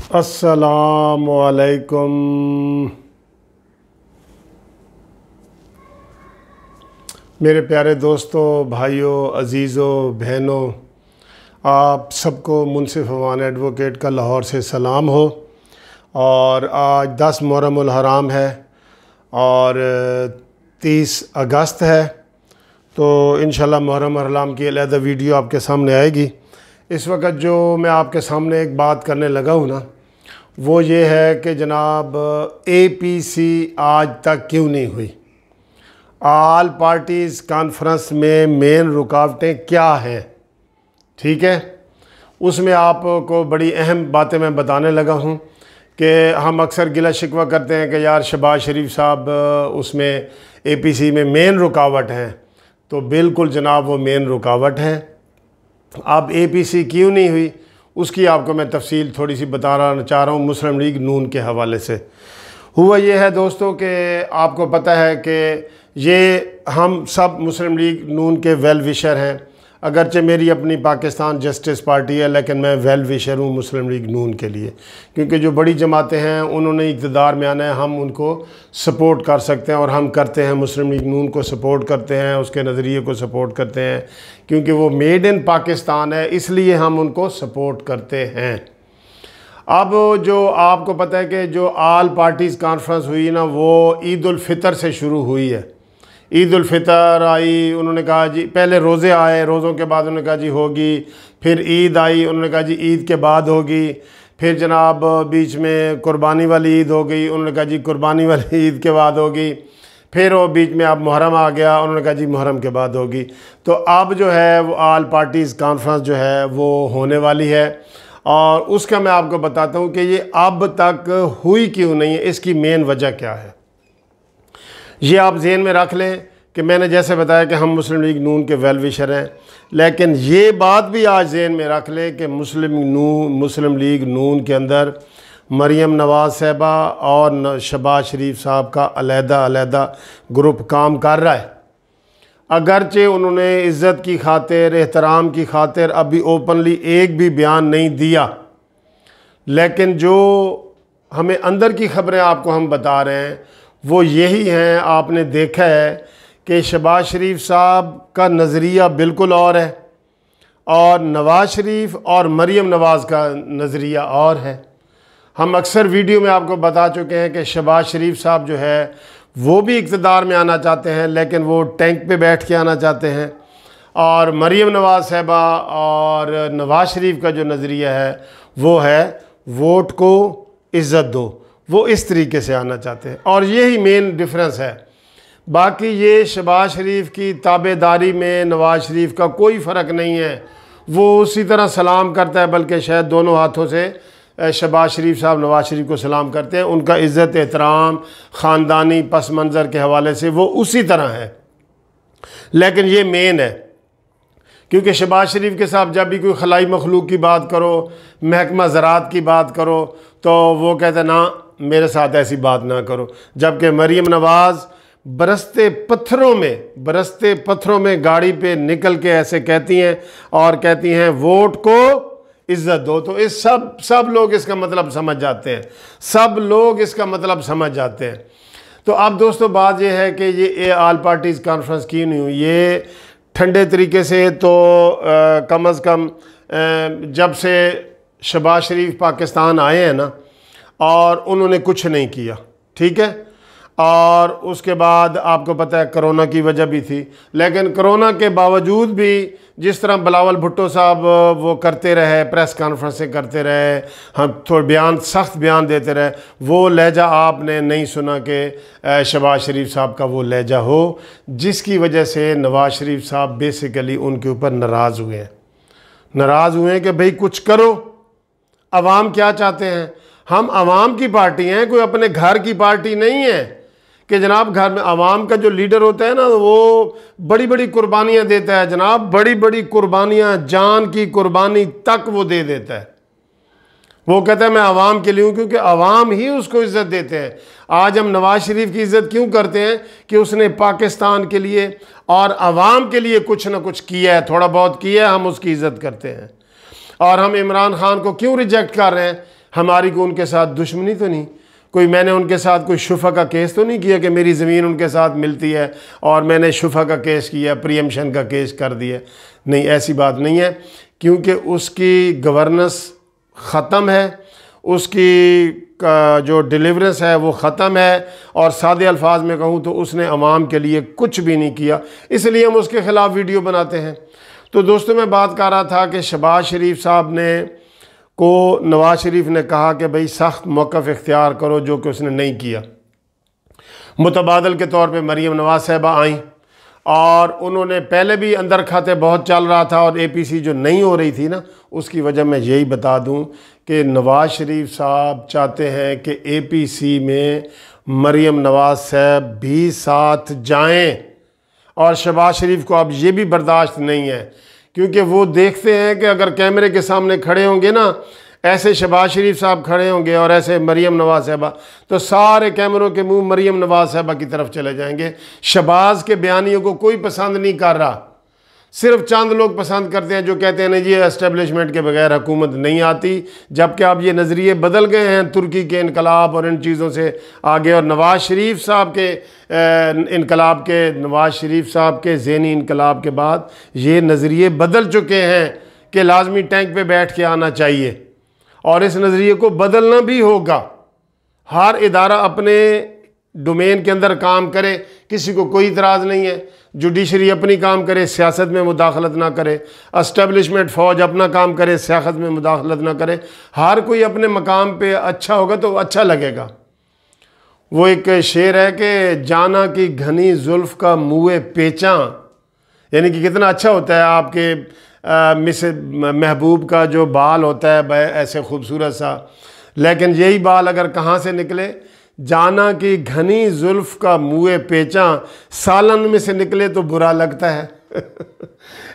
अस्सलामु अलैकुम। मेरे प्यारे दोस्तों, भाइयों, अज़ीज़ों, बहनों, आप सबको मुनसिफ अवान एडवोकेट का लाहौर से सलाम हो। और आज 10 मुहर्रमुल हराम है और 30 अगस्त है, तो इंशाल्लाह मुहर्रम हराम की अलहदा वीडियो आपके सामने आएगी। इस वक्त जो मैं आपके सामने एक बात करने लगा हूँ ना, वो ये है कि जनाब APC आज तक क्यों नहीं हुई। ऑल पार्टीज़ कॉन्फ्रेंस में मेन रुकावटें क्या हैं, ठीक है। उसमें आपको बड़ी अहम बातें मैं बताने लगा हूँ कि हम अक्सर गिला शिकवा करते हैं कि यार शहबाज शरीफ साहब उसमें APC में मेन रुकावट हैं, तो बिल्कुल जनाब वो मेन रुकावट हैं। अब APC क्यों नहीं हुई उसकी आपको मैं तफसील थोड़ी सी बताना चाह रहा हूँ मुस्लिम लीग नून के हवाले से। हुआ ये है दोस्तों कि आपको पता है कि ये हम सब मुस्लिम लीग नून के वेल विशर हैं। अगरचे मेरी अपनी पाकिस्तान जस्टिस पार्टी है, लेकिन मैं वेल विशर हूँ मुस्लिम लीग नून के लिए, क्योंकि जो बड़ी जमातें हैं उन्होंने इक़्तिदार में आना है, हम उनको सपोर्ट कर सकते हैं और हम करते हैं। मुस्लिम लीग नून को सपोर्ट करते हैं, उसके नज़रिए को सपोर्ट करते हैं, क्योंकि वो मेड इन पाकिस्तान है, इसलिए हम उनको सपोर्ट करते हैं। अब जो आपको पता है कि जो ऑल पार्टीज़ कॉन्फ्रेंस हुई ना, वो ईद उल फितर से शुरू हुई है। ईद उल फितर आई, उन्होंने कहा जी, पहले रोज़े आए, रोज़ों के बाद उन्होंने कहा जी होगी, फिर ईद आई, उन्होंने कहा जी ईद के बाद होगी, फिर जनाब बीच में कुर्बानी वाली ईद हो गई, उन्होंने कहा जी कुर्बानी वाली ईद के बाद होगी, फिर वो बीच में अब मुहर्रम आ गया, उन्होंने कहा जी मुहर्रम के बाद होगी। तो अब जो है वो ऑल पार्टीज़ कॉन्फ्रेंस जो है वो होने वाली है, और उसका मैं आपको बताता हूँ कि ये अब तक हुई क्यों नहीं है, इसकी मेन वजह क्या है। ये आप ज़हन में रख लें कि मैंने जैसे बताया कि हम मुस्लिम लीग नून के वेल विशर हैं, लेकिन ये बात भी आज ज़हन में रख लें कि मुस्लिम लीग नून के अंदर मरीम नवाज़ साहबा और शहबाज शरीफ साहब का अलहदा ग्रुप काम कर रहा है। अगरचे उन्होंने इज़्ज़त की खातिर, एहतराम की खातिर अभी ओपनली एक भी बयान नहीं दिया, लेकिन जो हमें अंदर की खबरें आपको हम बता रहे हैं वो यही हैं। आपने देखा है कि शहबाज शरीफ साहब का नज़रिया बिल्कुल और है, और नवाज़ शरीफ और मरीम नवाज़ का नज़रिया और है। हम अक्सर वीडियो में आपको बता चुके हैं कि शहबाज शरीफ साहब जो है वो भी इक़्तिदार में आना चाहते हैं, लेकिन वो टैंक पे बैठ के आना चाहते हैं, और मरीम नवाज़ साहबा और नवाज़ शरीफ का जो नज़रिया है वो है वोट को इज़्ज़त दो, वो इस तरीके से आना चाहते हैं, और यही मेन डिफरेंस है। बाकी ये शहबाज शरीफ की ताबेदारी में नवाज़ शरीफ का कोई फ़र्क नहीं है, वो उसी तरह सलाम करता है, बल्कि शायद दोनों हाथों से शहबाज शरीफ साहब नवाज़ शरीफ को सलाम करते हैं। उनका इज़्ज़त एहतराम ख़ानदानी पस मंज़र के हवाले से वो उसी तरह है, लेकिन ये मेन है, क्योंकि शहबाज शरीफ के साथ जब भी कोई खलाई मखलूक की बात करो, महकमा ज़राअत की बात करो, तो वो कहते ना मेरे साथ ऐसी बात ना करो। जबकि मरीम नवाज़ बरसते पत्थरों में गाड़ी पे निकल के ऐसे कहती हैं, और कहती हैं वोट को इज़्ज़त दो। तो इस सब लोग इसका मतलब समझ जाते हैं, सब लोग इसका मतलब समझ जाते हैं। तो अब दोस्तों बात यह है कि ये ऑल पार्टीज़ कॉन्फ्रेंस क्यों नहीं हुई। ये ठंडे तरीके से तो कम अज़ कम जब से शहबाज शरीफ पाकिस्तान आए हैं ना, और उन्होंने कुछ नहीं किया, ठीक है। और उसके बाद आपको पता है कोरोना की वजह भी थी, लेकिन कोरोना के बावजूद भी जिस तरह बिलावल भुट्टो साहब वो करते रहे, प्रेस कॉन्फ्रेंसें करते रहे, हम थोड़े सख्त बयान देते रहे, वो लहजा आपने नहीं सुना कि शहबाज शरीफ साहब का वो लहजा हो, जिसकी वजह से नवाज़ शरीफ साहब बेसिकली उनके ऊपर नाराज़ हुए हैं कि भाई कुछ करो। अवाम क्या चाहते हैं, हम अवाम की पार्टी हैं, कोई अपने घर की पार्टी नहीं है कि जनाब घर में अवाम का जो लीडर होता है ना वो बड़ी बड़ी कुर्बानियाँ देता है जनाब, बड़ी बड़ी कुर्बानियाँ, जान की कुर्बानी तक वो दे देता है। वो कहता है मैं अवाम के लिए हूँ, क्योंकि अवाम ही उसको इज़्ज़त देते हैं। आज हम नवाज़ शरीफ की इज़्ज़त क्यों करते हैं कि उसने पाकिस्तान के लिए और अवाम के लिए कुछ ना कुछ किया है, थोड़ा बहुत किया है, हम उसकी इज़्ज़त करते हैं। और हम इमरान खान को क्यों रिजेक्ट कर रहे हैं? हमारी को उनके साथ दुश्मनी तो नहीं, कोई मैंने उनके साथ कोई शुफा का केस तो नहीं किया कि मेरी ज़मीन उनके साथ मिलती है और मैंने शुफा का केस किया, प्रीएम्पशन का केस कर दिया। नहीं, ऐसी बात नहीं है, क्योंकि उसकी गवर्नेंस ख़त्म है, उसकी का जो डिलीवरेंस है वो ख़त्म है, और सादे अल्फाज में कहूँ तो उसने अवाम के लिए कुछ भी नहीं किया, इसलिए हम उसके ख़िलाफ़ वीडियो बनाते हैं। तो दोस्तों, मैं बात कर रहा था कि शहबाज शरीफ साहब को नवाज शरीफ ने कहा कि भाई सख्त मौक़िफ़ इख्तियार करो, जो कि उसने नहीं किया। मुतबादल के तौर पे मरीम नवाज़ साहिबा आईं और उन्होंने पहले भी अंदर खाते बहुत चल रहा था, और APC जो नहीं हो रही थी ना, उसकी वजह मैं यही बता दूं कि नवाज शरीफ साहब चाहते हैं कि APC में मरीम नवाज साहब भी साथ जाएं, और शहबाज शरीफ को अब ये भी बर्दाश्त नहीं है, क्योंकि वो देखते हैं कि अगर कैमरे के सामने खड़े होंगे ना, ऐसे शहबाज शरीफ साहब खड़े होंगे और ऐसे मरीम नवाज साहबा, तो सारे कैमरों के मुंह मरीम नवाज साहबा की तरफ चले जाएंगे। शहबाज के बयानियों को कोई पसंद नहीं कर रहा, सिर्फ चंद लोग पसंद करते हैं जो कहते हैं नहीं जी एस्टेब्लिशमेंट के बगैर हुकूमत नहीं आती, जबकि अब ये नज़रिए बदल गए हैं तुर्की के इनकलाब और इन चीज़ों से आगे, और नवाज शरीफ साहब के इनकलाब के, नवाज शरीफ साहब के ज़हनी इनकलाब के बाद ये नज़रिए बदल चुके हैं कि लाजमी टैंक पे बैठ के आना चाहिए, और इस नज़रिए को बदलना भी होगा। हर इदारा अपने डोमेन के अंदर काम करे, किसी को कोई इतराज़ नहीं है। जुडिशरी अपनी काम करे, सियासत में मुदाखलत ना करे। एस्टेब्लिशमेंट फ़ौज अपना काम करे, सियासत में मुदाखलत ना करे। हर कोई अपने मकाम पे अच्छा होगा तो अच्छा लगेगा। वो एक शेर है कि जाना की घनी जुल्फ़ का मुँह पेचा, यानी कि कितना अच्छा होता है आपके मिस महबूब का जो बाल होता है ऐसे खूबसूरत सा, लेकिन यही बाल अगर कहाँ से निकले, जाना की घनी जुल्फ़ का मुँह पेचा, सालन में से निकले तो बुरा लगता है।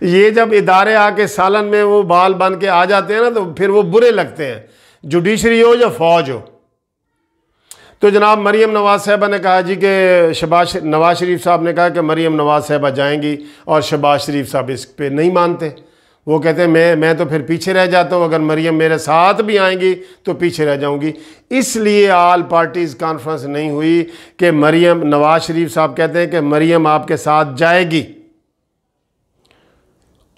ये जब इदारे आके सालन में वो बाल बन के आ जाते हैं ना, तो फिर वो बुरे लगते हैं, जुडिशरी हो या फ़ौज हो। तो जनाब मरीम नवाज साहिबा ने कहा जी कि नवाज शरीफ साहब ने कहा कि मरीम नवाज साहिबा जाएंगी, और शहबाज शरीफ साहब इस पे नहीं मानते। वो कहते हैं मैं तो फिर पीछे रह जाता हूँ, अगर मरीम मेरे साथ भी आएंगी तो पीछे रह जाऊंगी। इसलिए ऑल पार्टीज़ कॉन्फ्रेंस नहीं हुई कि मरीम, नवाज शरीफ साहब कहते हैं कि मरीम आपके साथ जाएगी,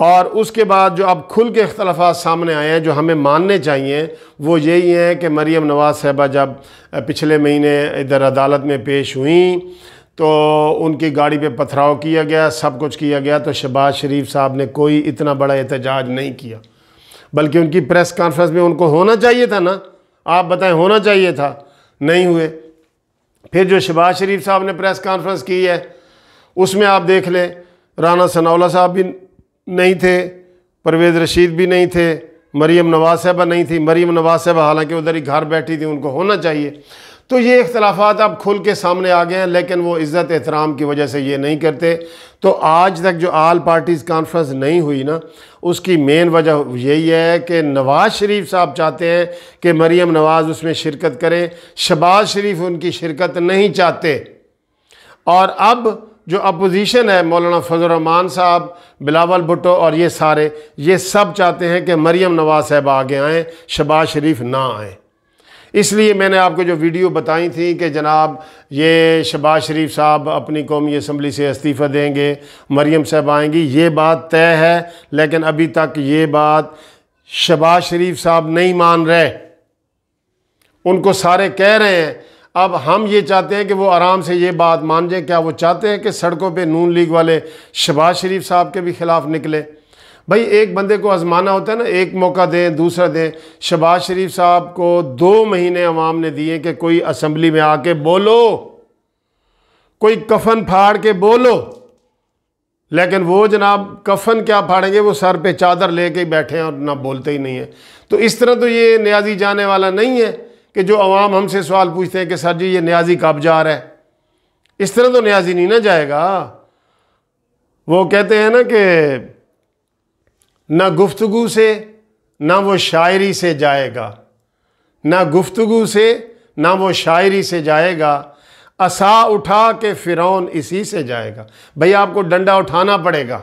और उसके बाद जो अब खुल के इख्तलाफात सामने आए हैं जो हमें मानने चाहिए वो यही हैं कि मरीम नवाज साहिबा जब पिछले महीने इधर अदालत में पेश हुई तो उनकी गाड़ी पे पथराव किया गया, सब कुछ किया गया, तो शहबाज शरीफ साहब ने कोई इतना बड़ा एहतजाज नहीं किया, बल्कि उनकी प्रेस कॉन्फ्रेंस में उनको होना चाहिए था ना, आप बताएं, होना चाहिए था, नहीं हुए। फिर जो शहबाज शरीफ साहब ने प्रेस कॉन्फ्रेंस की है उसमें आप देख लें, राना सनाउल्लाह साहब भी नहीं थे, परवेज़ रशीद भी नहीं थे, मरीम नवाज साहिबा नहीं थी। मरीम नवाज साहिबा हालांकि उधर ही घर बैठी थी, उनको होना चाहिए। तो ये इख्तलाफात अब खुल के सामने आ गए हैं, लेकिन वो इज़्ज़त एहतराम की वजह से ये नहीं करते। तो आज तक जो ऑल पार्टीज़ कॉन्फ्रेंस नहीं हुई ना, उसकी मेन वजह यही है कि नवाज़ शरीफ साहब चाहते हैं कि मरीम नवाज़ उसमें शिरकत करें, शहबाज शरीफ उनकी शिरकत नहीं चाहते। और अब जो अपोजिशन है, मौलाना फजल रहमान साहब, बिलावल भुट्टो और ये सारे, ये सब चाहते हैं कि मरीम नवाज साहब आगे आएँ, शहबाज शरीफ ना आएँ। इसलिए मैंने आपको जो वीडियो बताई थी कि जनाब ये शहबाज शरीफ साहब अपनी कौमी असम्बली से इस्तीफ़ा देंगे, मरीम साहब आएंगी, ये बात तय है, लेकिन अभी तक ये बात शहबाज शरीफ साहब नहीं मान रहे। उनको सारे कह रहे हैं। अब हम ये चाहते हैं कि वो आराम से ये बात मान जाए। क्या वो चाहते हैं कि सड़कों पे नून लीग वाले शहबाज शरीफ साहब के भी ख़िलाफ़ निकले? भाई एक बंदे को आजमाना होता है ना, एक मौका दें, दूसरा दें। शहबाज शरीफ साहब को 2 महीने अवाम ने दिए कि कोई असम्बली में आके बोलो, कोई कफन फाड़ के बोलो, लेकिन वो जनाब कफन क्या फाड़ेंगे, वो सर पे चादर लेके बैठे हैं और ना बोलते ही नहीं है। तो इस तरह तो ये न्याजी जाने वाला नहीं है कि जो अवाम हमसे सवाल पूछते हैं कि सर जी ये न्याजी कब जा रहा है, इस तरह तो न्याजी नहीं ना जाएगा। वो कहते हैं ना कि ना गुफ्तगू से ना वो शायरी से जाएगा, ना गुफ्तगू से ना वो शायरी से जाएगा, असा उठा के फ़िरौन इसी से जाएगा। भाई आपको डंडा उठाना पड़ेगा,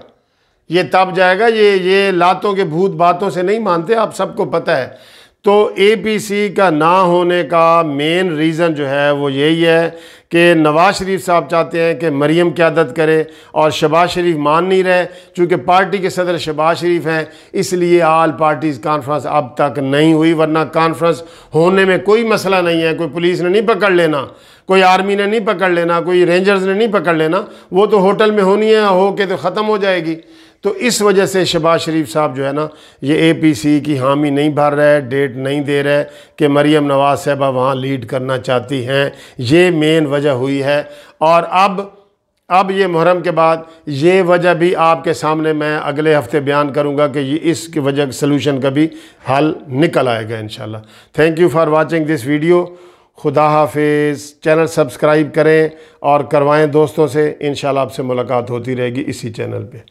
ये तब जाएगा। ये लातों के भूत बातों से नहीं मानते, आप सबको पता है। तो APC का ना होने का मेन रीज़न जो है वो यही है कि नवाज शरीफ साहब चाहते हैं कि मरीम क़यादत करे और शहबाज शरीफ मान नहीं रहे। चूँकि पार्टी के सदर शहबाज शरीफ हैं, इसलिए आल पार्टीज़ कॉन्फ्रेंस अब तक नहीं हुई, वरना कॉन्फ्रेंस होने में कोई मसला नहीं है। कोई पुलिस ने नहीं पकड़ लेना, कोई आर्मी ने नहीं पकड़ लेना, कोई रेंजर्स ने नहीं पकड़ लेना, वो तो होटल में होनी है, हो के तो ख़त्म हो जाएगी। तो इस वजह से शहबाज शरीफ साहब जो है ना, ये APC की हामी नहीं भर रहे, डेट नहीं दे रहे कि मरीम नवाज़ साहबा वहाँ लीड करना चाहती हैं। ये मेन वजह हुई है। और अब ये मुहर्रम के बाद ये वजह भी आपके सामने मैं अगले हफ्ते बयान करूँगा कि ये इसकी वजह सलूशन का भी हल निकल आएगा इंशाल्लाह। Thank you for watching this video. खुदा हाफिज़। चैनल सब्सक्राइब करें और करवाएं दोस्तों से। इंशाल्लाह आपसे मुलाकात होती रहेगी इसी चैनल पे।